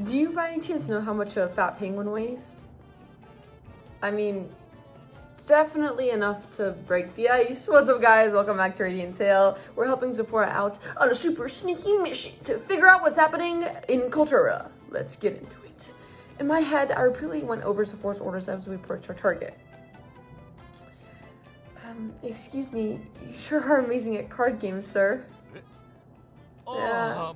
Do you by any chance know how much a fat penguin weighs? I mean, definitely enough to break the ice. What's up, guys? Welcome back to Radiant Tale. We're helping Zephora out on a super sneaky mission to figure out what's happening in Kultura. Let's get into it. In my head, I repeatedly went over Zephora's orders as we approached our target. Excuse me, you sure are amazing at card games, sir. Yeah,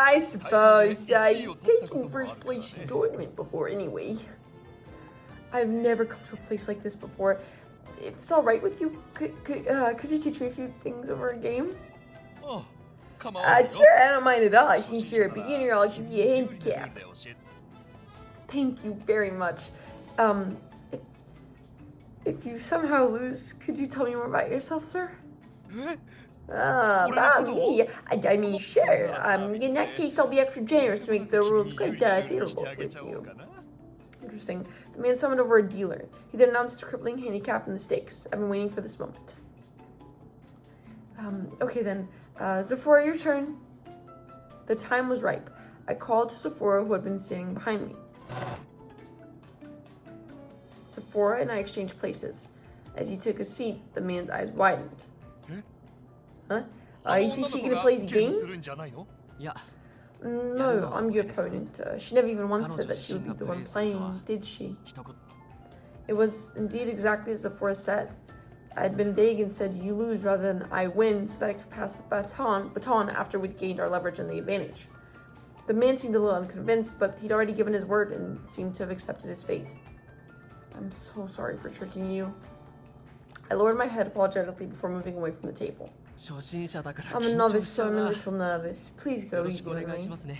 I suppose. You've taken first place in tournament before anyway. I've never come to a place like this before. If it's all right with you, could you teach me a few things over a game? Oh, come on. Sure, I don't mind at all. Since you're a beginner, I'll give you a handicap. Thank you very much. If you somehow lose, could you tell me more about yourself, sir? About me? I mean, sure. In that case, I'll be extra generous to make the rules quite favorable for you. Interesting. The man summoned over a dealer. He then announced his crippling handicap and the stakes. I've been waiting for this moment. Okay then. Zephora, your turn. The time was ripe. I called to Zephora, who had been standing behind me. Zephora and I exchanged places. As he took a seat, the man's eyes widened. Huh? Is she gonna play the game? No, I'm your opponent. She never even once said that she would be the one playing, did she? It was indeed exactly as Zephora said. I had been vague and said you lose rather than I win so that I could pass the baton after we'd gained our leverage and the advantage. The man seemed a little unconvinced, but he'd already given his word and seemed to have accepted his fate. I'm so sorry for tricking you. I lowered my head apologetically before moving away from the table. I'm a novice, so I'm a little nervous. Please go easy on me.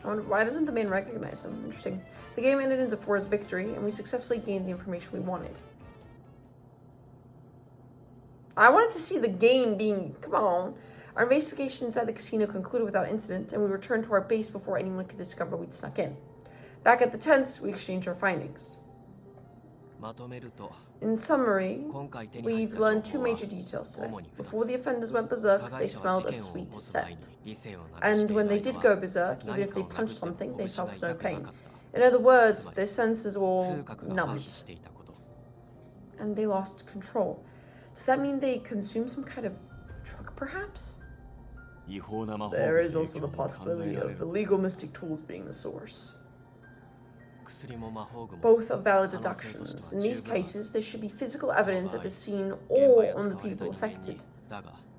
Why doesn't the man recognize him? Interesting. The game ended in Zephora's victory, and we successfully gained the information we wanted. I wanted to see the game being... Come on. Our investigation inside the casino concluded without incident, and we returned to our base before anyone could discover we'd snuck in. Back at the tents, we exchanged our findings. In summary, we've learned two major details today. Before the offenders went berserk, they smelled a sweet scent. And when they did go berserk, even if they punched something, they felt no pain. In other words, their senses were all numbed. And they lost control. Does that mean they consumed some kind of drug, perhaps? There is also the possibility of illegal mystic tools being the source. Both are valid deductions. In these cases, there should be physical evidence at the scene or on the people affected.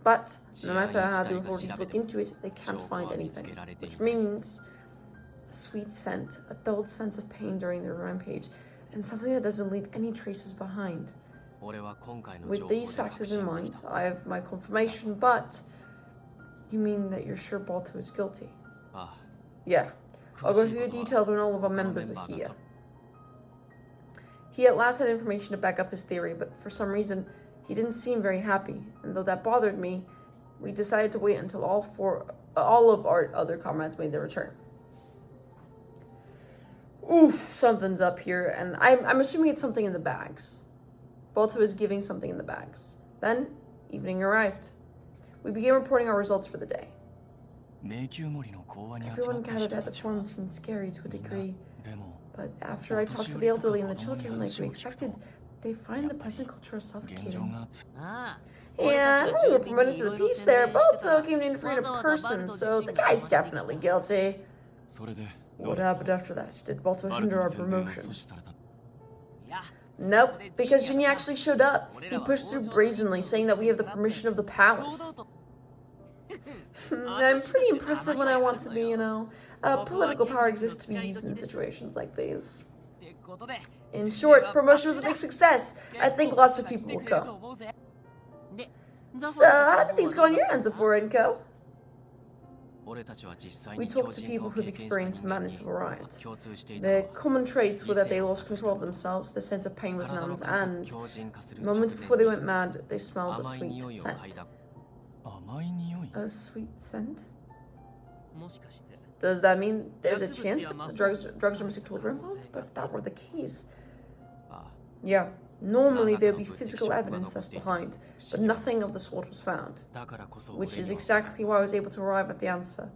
But, no matter how the authorities look into it, they can't find anything. Which means a sweet scent, a dulled sense of pain during their rampage, and something that doesn't leave any traces behind. With these factors in mind, I have my confirmation, but... You mean that you're sure Balto is guilty? Yeah. I'll go through the details when all of our members are here. He at last had information to back up his theory, but for some reason, he didn't seem very happy. And though that bothered me, we decided to wait until all of our other comrades made their return. Oof, something's up here, and I'm assuming it's something in the bags. Balto is giving something in the bags. Then, evening arrived. We began reporting our results for the day. Everyone gathered at the forum seemed scary to a degree, but after I talked to the elderly and the children like we expected, they find the present culture suffocating. Yeah, we were promoted to the peeps there, but also came in for a person, so the guy's definitely guilty. What happened after that? Did Balto hinder our promotion? Nope, because Jinny actually showed up. He pushed through brazenly, saying that we have the permission of the palace. I'm pretty impressive when I want to be, you know. Political power exists to be used in situations like these. In short, promotion was a big success. I think lots of people will come. So, how did things go on your end, Zephora and Co? We talked to people who've experienced the madness of a riot. Their common traits were that they lost control of themselves, their sense of pain was numbed, and moments before they went mad, they smelled a sweet scent. A sweet scent? Does that mean there's a chance that the drugs or mystic tools were involved? But if that were the case... Yeah, Normally there would be physical evidence left behind, but nothing of the sort was found, which is exactly why I was able to arrive at the answer,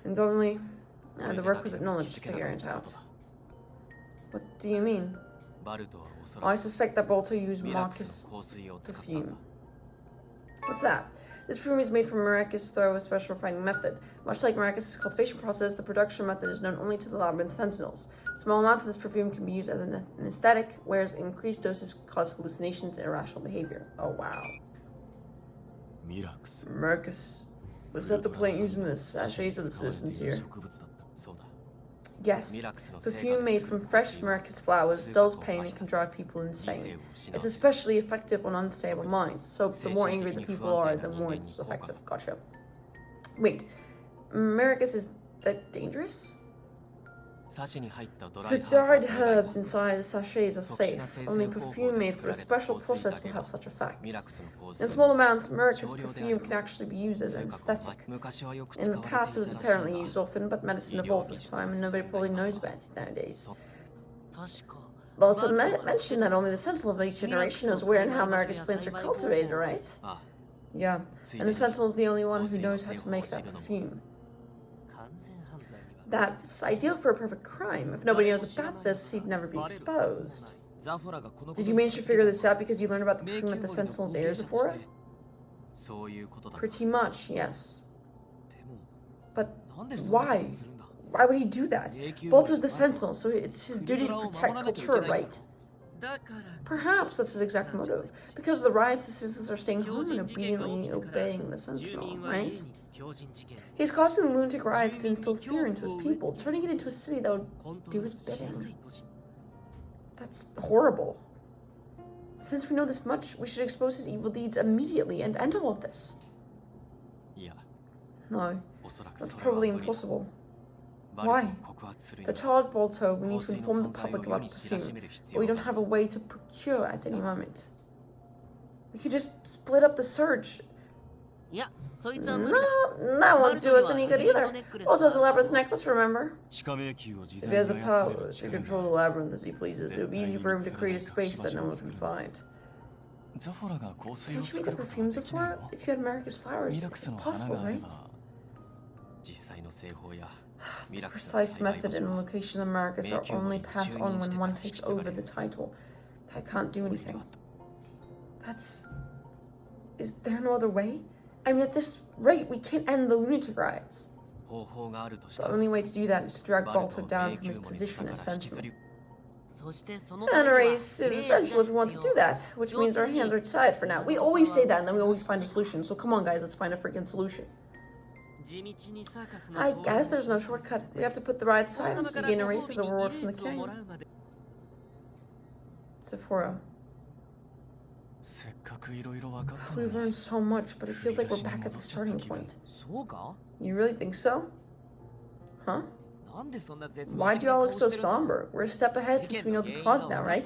and only the requisite knowledge to figure it out. What do you mean? I suspect that Balto used Marcus perfume. What's that? This perfume is made from Maracus through a special refining method. Much like Maracus' cultivation process, the production method is known only to the Labyrinth Sentinels. Small amounts of this perfume can be used as an anesthetic, whereas increased doses cause hallucinations and irrational behavior. Oh wow. Maracus. Was that the plant used in the sachets of the citizens here? Yes. Perfume made from fresh Maracus flowers dulls pain and can drive people insane. It's especially effective on unstable minds, so the more angry the people are, the more it's effective. Gotcha. Wait, Maracus is that dangerous? The dried herbs inside the sachets are safe. Only perfume made through a special process will have such effects. In small amounts, Maracus perfume can actually be used as an anesthetic. In the past, it was apparently used often, but medicine evolved with time, and nobody probably knows about it nowadays. Balto mentioned that only the Sentinel of each generation knows where and how Maracus plants are cultivated, right? Yeah, and the Sentinel is the only one who knows how to make that perfume. That's ideal for a perfect crime. If nobody knows about this, he'd never be exposed. Did you manage to figure this out because you learned about the perfume at the Sentinel's Air, Zephora? Pretty much, yes. But why? Why would he do that? Balto's the Sentinel, so it's his duty to protect Kultura, right? Perhaps that's his exact motive. Because of the riots, the citizens are staying home and obediently obeying the Sentinel, right? He's causing the lunatic riots to instill fear into his people, turning it into a city that would do his bidding. That's horrible. Since we know this much, we should expose his evil deeds immediately and end all of this. No, that's probably impossible. Why? To charge Balto, we need to inform the public about the perfume, but we don't have a way to procure at any moment. We could just split up the search. No, that won't do us any good either. Balto's a labyrinth necklace, remember? If he has the power to control the labyrinth as he pleases, it would be easy for him to create a space that no one can find. Can't you make a perfume, Zephora? If you had Maracus flowers, it's possible, right? The precise method and location of Maracus are only passed on when one takes over the title. I can't do anything. Is there no other way? I mean, at this rate, we can't end the lunatic riots. The only way to do that is to drag Balto down from his position as Sentinel. And a race is essential if we want to do that, which means our hands are tied for now. We always say that, and then we always find a solution. So come on, guys, let's find a freaking solution. I guess there's no shortcut. We have to put the riots aside and begin a race as a reward from the king. Zephora. We've learned so much, but it feels like we're back at the starting point. You really think so? Huh? Why do y'all look so somber? We're a step ahead since we know the cause now, right?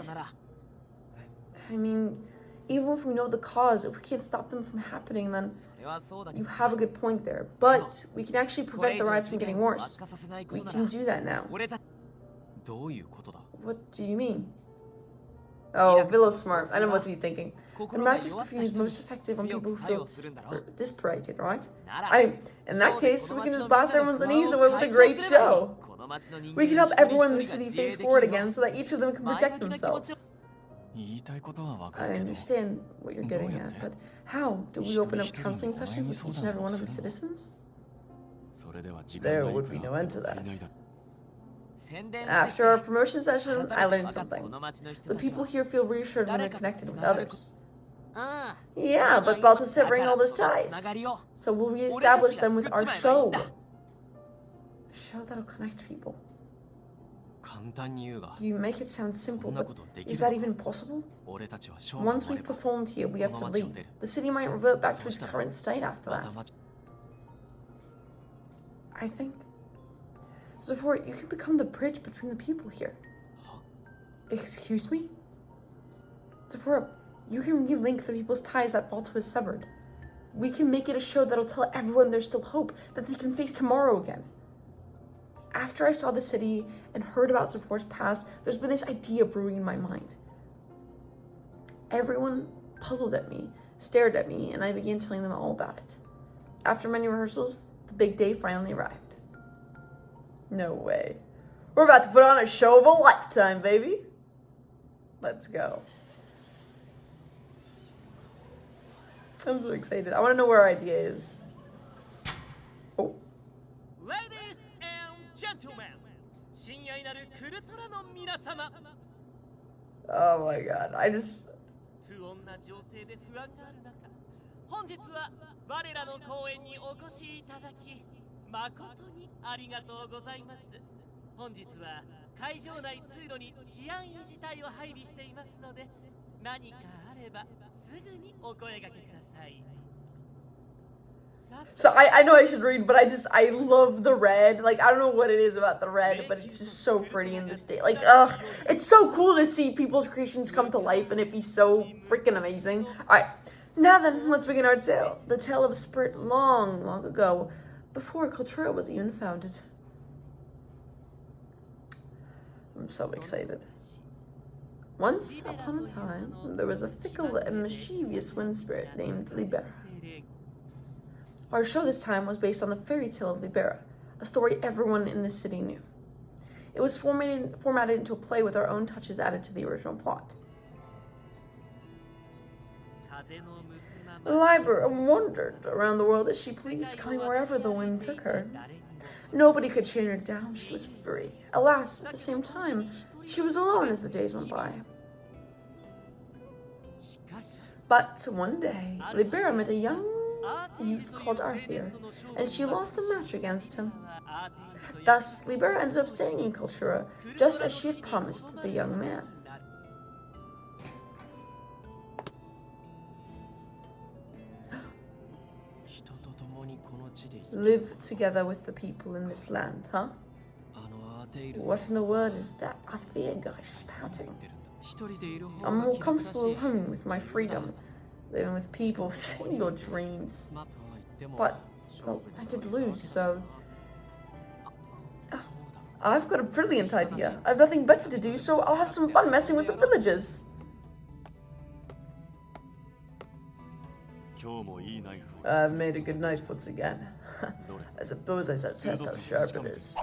I mean, even if we know the cause, if we can't stop them from happening, then you have a good point there. But we can actually prevent the riots from getting worse. We can do that now. What do you mean? Oh, Villow's smart. I know what he's thinking. The Maracus perfume is most effective on people who feel dispirited, right? In that case, we can just boss everyone's unease away with a great show. We can help everyone in the city face forward again so that each of them can protect themselves. I understand what you're getting at, but how? Do we open up counseling sessions with each and every one of the citizens? There would be no end to that. After our promotion session, I learned something. The people here feel reassured when they're connected with others. Yeah, but Balto's severing all those ties. So we'll reestablish them with our show. A show that'll connect people. You make it sound simple, but is that even possible? Once we've performed here, we have to leave. The city might revert back to its current state after that. I think... Zephora, you can become the bridge between the people here. Excuse me? Zephora, you can relink the people's ties that Balto has severed. We can make it a show that'll tell everyone there's still hope, that they can face tomorrow again. After I saw the city and heard about Zephora's past, there's been this idea brewing in my mind. Everyone puzzled at me, stared at me, and I began telling them all about it. After many rehearsals, the big day finally arrived. No way. We're about to put on a show of a lifetime, baby. Let's go. I'm so excited. I want to know where our idea is. Oh. Ladies and gentlemen, 親愛なるクルトラの皆様。 Oh my god. I just... 不穏な情勢で不安がある中、本日は我らの公演にお越しいただき、誠にありがとうございます。本日は会場内通路に治安維持隊を配備していますので、何かあればすぐにお声掛けください。 So I know I should read, but I love the red. Like, I don't know what it is about the red, but it's just so pretty in this day. Like, it's so cool to see people's creations come to life and it be so freaking amazing. Alright, now then, let's begin our tale. The tale of a spirit long, long ago, before Kultura was even founded. I'm so excited. Once upon a time, there was a fickle and mischievous wind spirit named Libera. Our show this time was based on the fairy tale of Libera, a story everyone in the city knew. It was formatted into a play with our own touches added to the original plot. Libera wandered around the world as she pleased, going wherever the wind took her. Nobody could chain her down, she was free. Alas, at the same time, she was alone as the days went by. But one day, Libera met a young youth called Arthur, and she lost a match against him. Thus, Libera ended up staying in Kultura, just as she had promised the young man. Live together with the people in this land, huh? What in the world is that Arthur guy spouting? I'm more comfortable alone with my freedom, living with people, seeing your dreams. But, well, I did lose, so... I've got a brilliant idea. I have nothing better to do, so I'll have some fun messing with the villagers. I've made a good knife once again. I suppose I should test how sharp it is.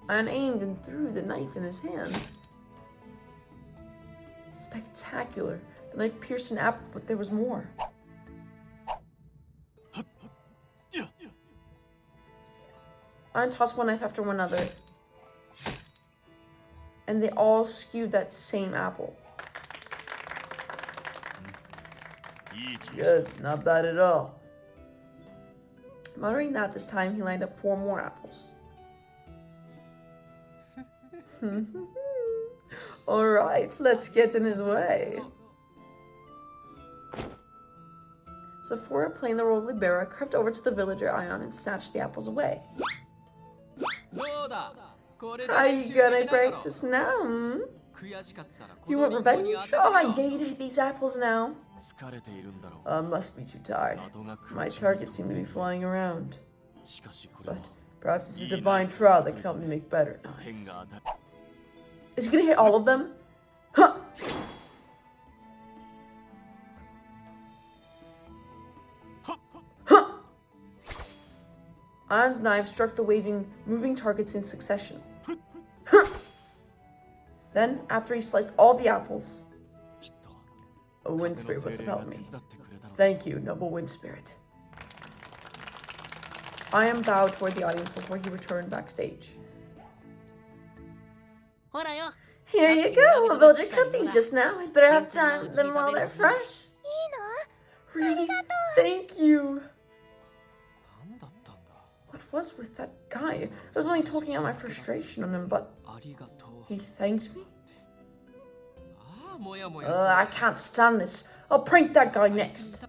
I unaimed and threw the knife in his hand. Spectacular. The knife pierced an apple, but there was more. I tossed one knife after one another, and they all skewed that same apple. Good, not bad at all. Muttering that this time, he lined up 4 more apples. Alright, let's get in his way. Sephora, playing the role of Libera, crept over to the villager Ion and snatched the apples away. Are you gonna break this now, hmm? You want revenge? Oh, I hate these apples now. Must be too tired. My targets seem to be flying around. But perhaps it's a divine trial that can help me make better knives. Is he gonna hit all of them? Huh! Huh! Ion's knife struck the moving targets in succession. Huh! Then, after he sliced all the apples, a wind spirit must have helped me. Thank you, noble wind spirit. Ion bowed toward the audience before he returned backstage. Here you go, a villager cut these just now. We'd better have time them while they're fresh. Really? Thank you. What was with that guy? I was only talking out my frustration on him, but he thanks me? I can't stand this. I'll prank that guy next.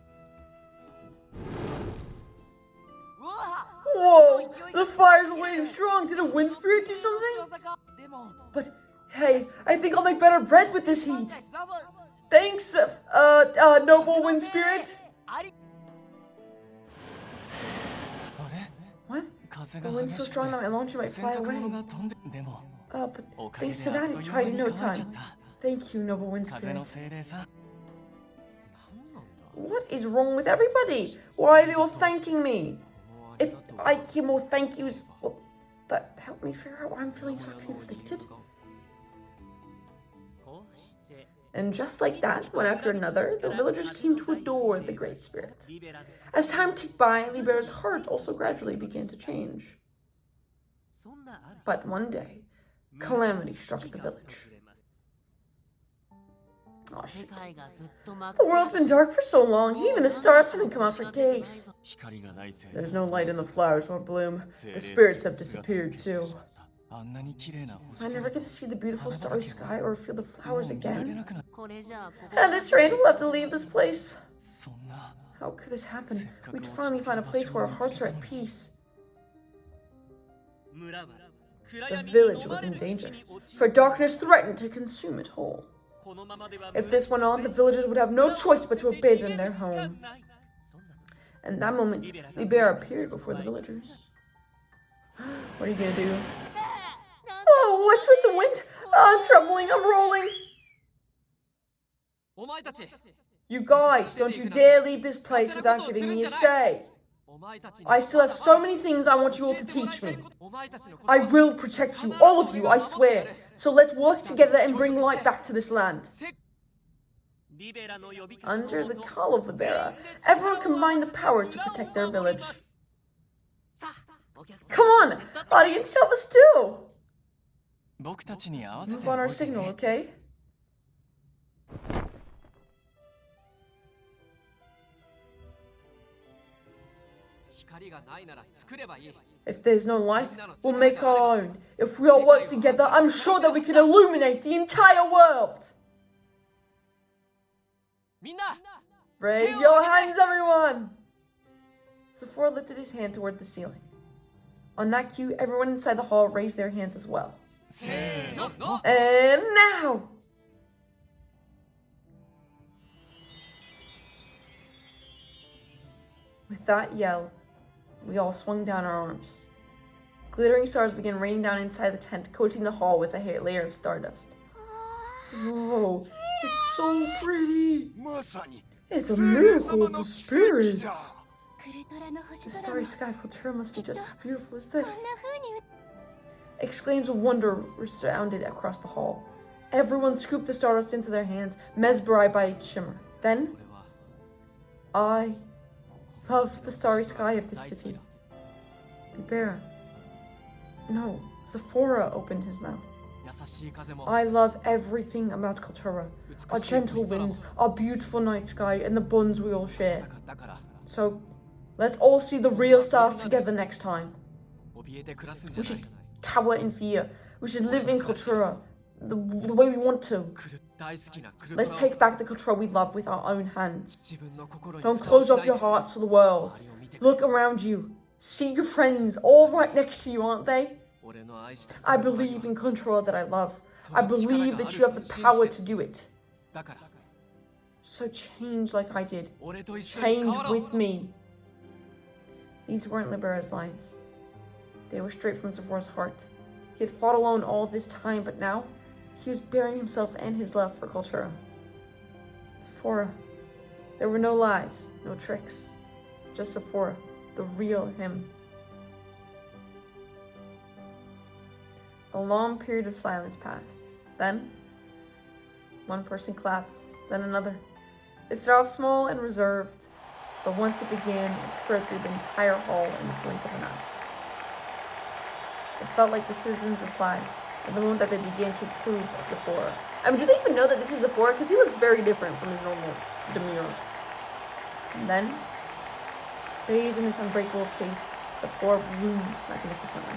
Whoa! The fire's way strong. Did a wind spirit do something? But, hey, I think I'll make better bread with this heat. Thanks, noble wind spirit. What? The wind's so strong that my launcher might fly away. But thanks to that, it tried in no time. Thank you, noble wind 風の spirit. 精霊さん。 What is wrong with everybody? Why are they all thanking me? If I give more thank yous, will that help me figure out why I'm feeling so conflicted? And just like that, one after another, the villagers came to adore the Great Spirit. As time ticked by, Libera's heart also gradually began to change. But one day, calamity struck the village. Oh, shit. The world's been dark for so long, even the stars haven't come out for days. There's no light and the flowers won't bloom. The spirits have disappeared too. あんなに綺麗な星 I never get to see the beautiful starry sky or feel the flowers 見られ again. なくな And this rain will have to leave this place. そんな How could this happen? We'd finally find a place where our hearts are at peace. The village was in danger, for darkness threatened to consume it whole. If this went on, the villagers would have no choice but to abandon their home. And that moment, Libera appeared before the villagers. What are you gonna do? Oh, what's with the wind? Oh, I'm trembling, I'm rolling. お前たち You guys, don't you dare leave this place without giving me a say. お前たちに I still have so many things I want you all to teach me. お前たちのこと I will protect you, all of you, I swear. So let's work together and bring light back to this land. Under the call of Libera, everyone combined the power to protect their village. Come on, audience, help us too. 僕たちに合わせて Move on our signal, okay? 光がないなら作ればいい If there's no light, we'll make our own. If we all work together, I'm sure that we can illuminate the entire world. みんな Raise your hands, everyone! Sephora lifted his hand toward the ceiling. On that cue, everyone inside the hall raised their hands as well. せーの And now! With that yell, we all swung down our arms. Glittering stars began raining down inside the tent, coating the hall with a layer of stardust. Whoa, it's so pretty! まさに It's a 精霊 miracle 様 of の the 奇跡 spirits! じゃ The starry sky of Kultura must be just as beautiful as this. こんな風に Exclaims of wonder resounded across the hall. Everyone scooped the stardust into their hands, mesmerized by its shimmer. Then, 俺は I love the starry sky of this city. Libera. No, Sephora opened his mouth. 優しい風も I love everything about Kultura. Our gentle winds, our beautiful night sky, and the bonds we all share. だから So, let's all see the real stars together next time. 怯えて暮らすんじゃ We ない should cower in fear. We should live in Kultura the way we want to. クル大好きなクル Let's トラ take back the Kultura we love with our own hands. 自分の心に Don't 蓋を close しな off い your hearts to the world. Look around you. See your friends all right next to you, aren't they? 俺の愛した I believe in Kultura that I love. I believe that you have the power to do it. だから So change like I did. 俺と一緒に変 Change わろう with me. These weren't Libera's lines. They were straight from Sephora's heart. He had fought alone all this time, but now he was bearing himself and his love for Kultura. Sephora. There were no lies, no tricks. Just Sephora, the real him. A long period of silence passed. Then, one person clapped, then another. It started off small and reserved, but once it began, it spread through the entire hall in the blink of an eye. It felt like the citizens replied, at the moment that they began to approve of Sephora. I mean, do they even know that this is Sephora? Because he looks very different from his normal demeanor. And then, bathed in this unbreakable faith, Sephora bloomed magnificently.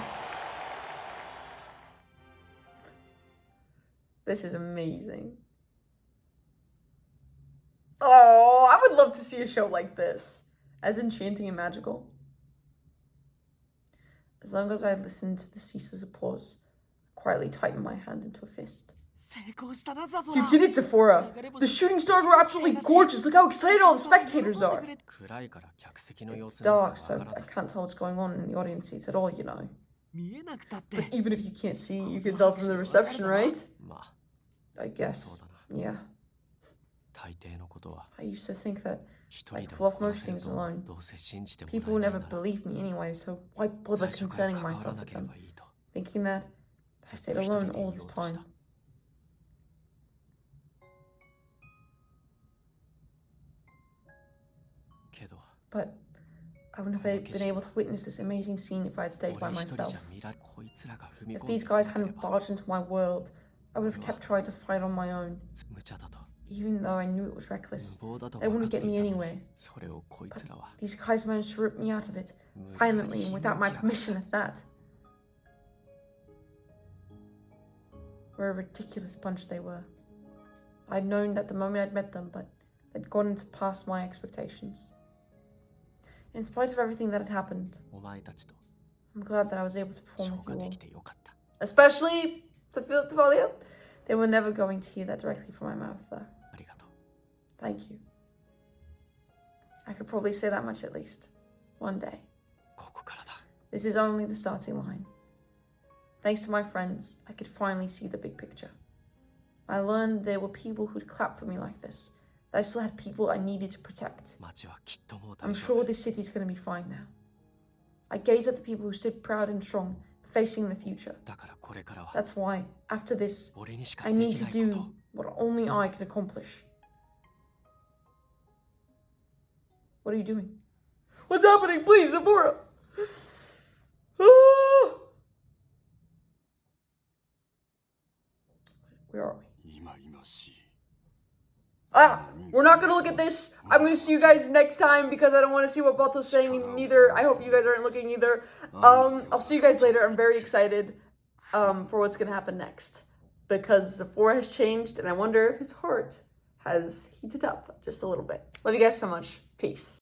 This is amazing. Oh, I would love to see a show like this. As enchanting and magical. As long as I listened to the ceaseless applause, I quietly tightened my hand into a fist. 成功したなザボ You did it, Sephora! The shooting stars were absolutely gorgeous! Look how excited all the spectators are! 暗いから客席の様 It's 子なん dark, か so わから I ん can't tell what's going on in the audience seats at all, you know. 見えなくたって Even if you can't see, you can tell from the reception, right? まあ I I guess. そうだな。 Yeah. 大抵のことは I used to think that 一人 I で could も pull off 殺 most せる things と思う alone. どうせ信じても People will らえな never いなら believe me anyway, so why bother 最初から concerning 関わら myself な with けれ them? ばいいと Thinking that I ずっ stayed と一人 alone でいよ all う this とした time. But I wouldn't have been able to witness this amazing scene if I had stayed by 俺一人 myself. じゃ見られこいつらが踏み If 込んで these い guys なけれ hadn't ば barged into my world, I would have kept trying to fight on my own. 無茶だと Even though I knew it was reckless, 無謀だと they 分か wouldn't ってい get た me のに anyway. それをこいつらは These guys managed to rip me out of it, violently and without my permission at that. What a ridiculous bunch they were. I'd known that the moment I'd met them, but they'd gone into past my expectations. In spite of everything that had happened, お前たちと I'm glad that I was able to 消 perform with 化 you で all. きてよかった Especially to Tafalia. They were never going to hear that directly from my mouth, though. ありがとう Thank you. I could probably say that much at least. One day. ここからだ This is only the starting line. Thanks to my friends, I could finally see the big picture. I learned there were people who'd clap for me like this, that I still had people I needed to protect. 街はきっともう I'm 大丈 sure 夫 this city's gonna be fine now. I gaze at the people who stood proud and strong, facing the future. だからこれからは That's why, after this, 俺にしか I で need き to ないこと do what only I can accomplish. What are you doing? What's happening? Please, Zipporah! Ah! Where are we? 今々しい Ah! We're not gonna look at this. I'm gonna see you guys next time because I don't want to see what Balto's saying neither. I hope you guys aren't looking either. I'll see you guys later. I'm very excited for what's gonna happen next. Because Zephora has changed and I wonder if his heart has heated up just a little bit. Love you guys so much. Peace.